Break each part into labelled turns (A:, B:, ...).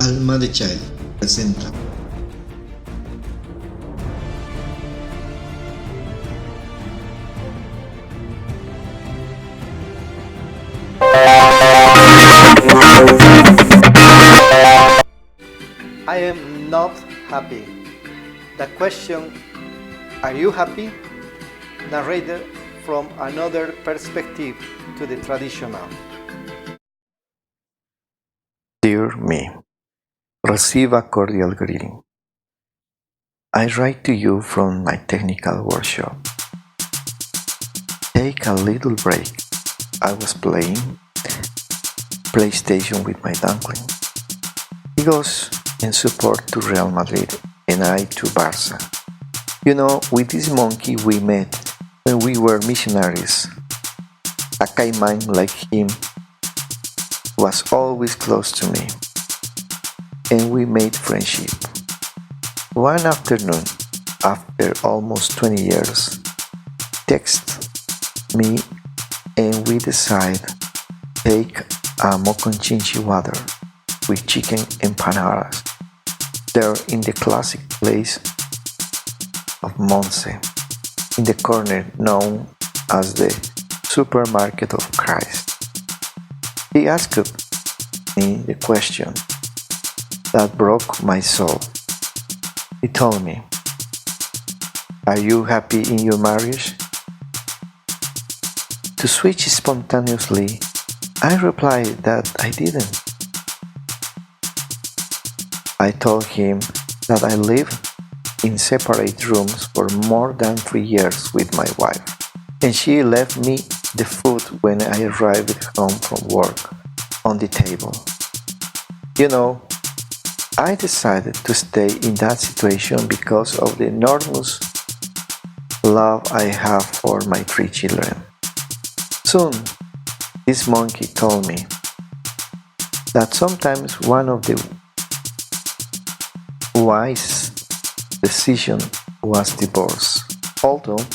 A: Alma de Child presenta.
B: I am not happy. The question, are you happy? Narrated from another perspective to the traditional.
C: Dear me, receive a cordial greeting. I write to you from my technical workshop. Take a little break. I was playing PlayStation with my duckling. He goes in support to Real Madrid and I to Barca. You know, with this monkey we met when we were missionaries. A caimán like him was always close to me, and we made friendship. One afternoon, after almost 20 years, text me and we decide take a moconchinchi water with chicken empanadas there in the classic place of Monse, in the corner known as the Supermarket of Christ. He asked me the question that broke my soul. He told me, "Are you happy in your marriage?" To switch spontaneously, I replied that I didn't. I told him that I lived in separate rooms for more than 3 years with my wife, and she left me the food when I arrived home from work on the table. You know, I decided to stay in that situation because of the enormous love I have for my 3 children. Soon, this monkey told me that sometimes one of the wise decision was divorce. Although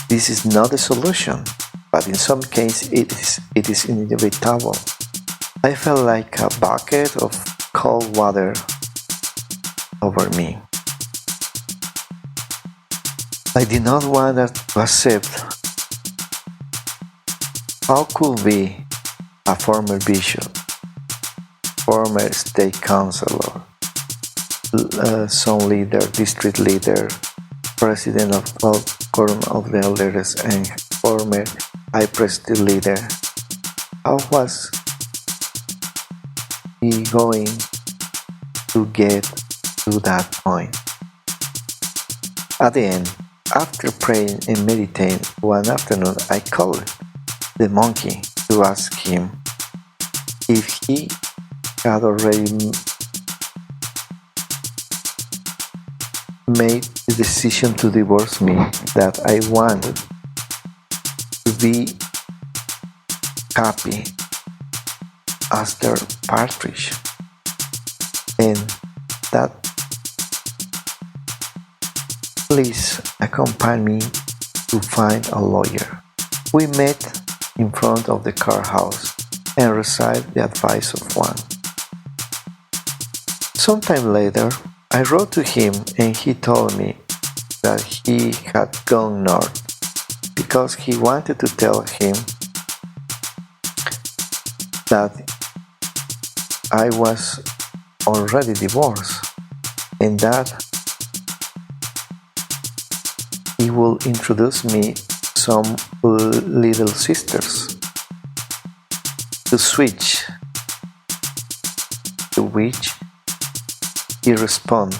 C: this is not a solution, but in some cases it is inevitable. I felt like a bucket of cold water over me. I did not want to accept. How could be a former bishop, former state councilor, zone leader, district leader, president of Quorum of the Elders, and former high priest leader? How was he going to get to that point? At the end, after praying and meditating one afternoon, I called the monkey to ask him if he had already made the decision to divorce me, that I wanted to be happy as their partridge, and that please accompany me to find a lawyer. We met in front of the car house and received the advice of one. Sometime later, I wrote to him and he told me that he had gone north because he wanted to tell him that I was already divorced and that he will introduce me some little sisters. To switch, to which he responds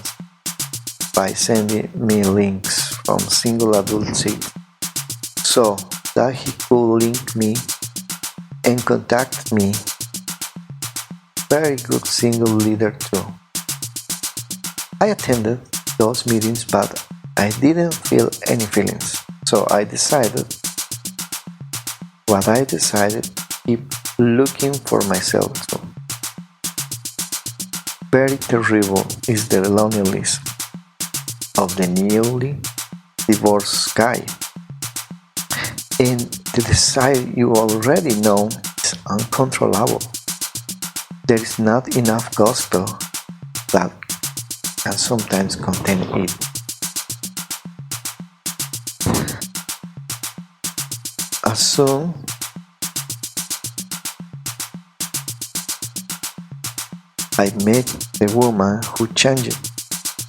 C: by sending me links from single adult sites so that he could link me and contact me. Very good single leader too. I attended those meetings, but I didn't feel any feelings. So I decided keep looking for myself too. Very terrible is the loneliness of the newly divorced guy, and the desire you already know is uncontrollable. There is not enough gospel that can sometimes contain it. As soon I met the woman who changed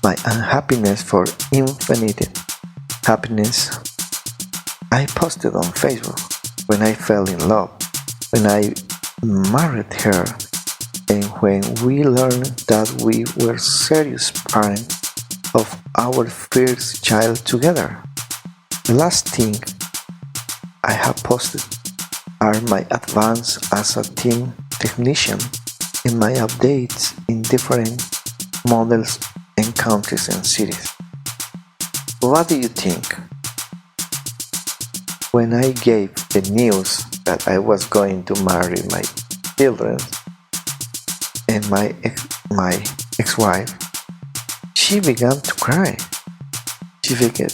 C: my unhappiness for infinite happiness, I posted on Facebook when I fell in love, when I married her, and when we learned that we were serious parents of our first child together. The last thing I have posted are my advance as a team technician and my updates in different models and countries and cities. What do you think? When I gave the news that I was going to marry my children and my ex-wife, she began to cry. She begged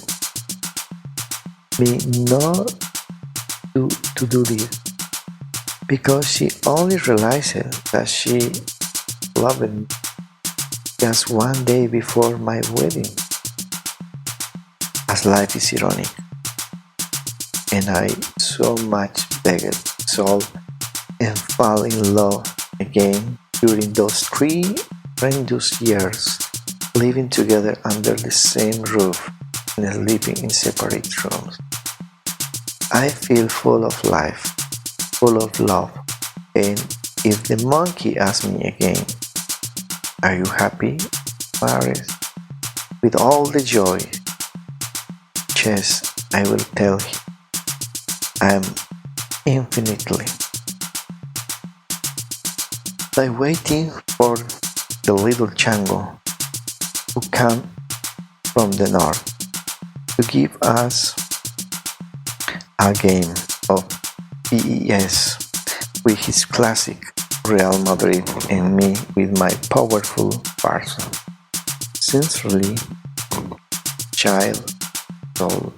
C: me not to do this because she only realized that she loved me just one day before my wedding. As life is ironic, and I so much begged Soul and fall in love again during those 3 horrendous years, living together under the same roof and sleeping in separate rooms. I feel full of life, full of love, and if the monkey asks me again, are you happy, Maris? With all the joy, yes, I will tell him, I am infinitely. By waiting for the little Chango who came from the north to give us a game of PES with his classic Real Madrid and me with my powerful Barca. Sincerely, child, Soul.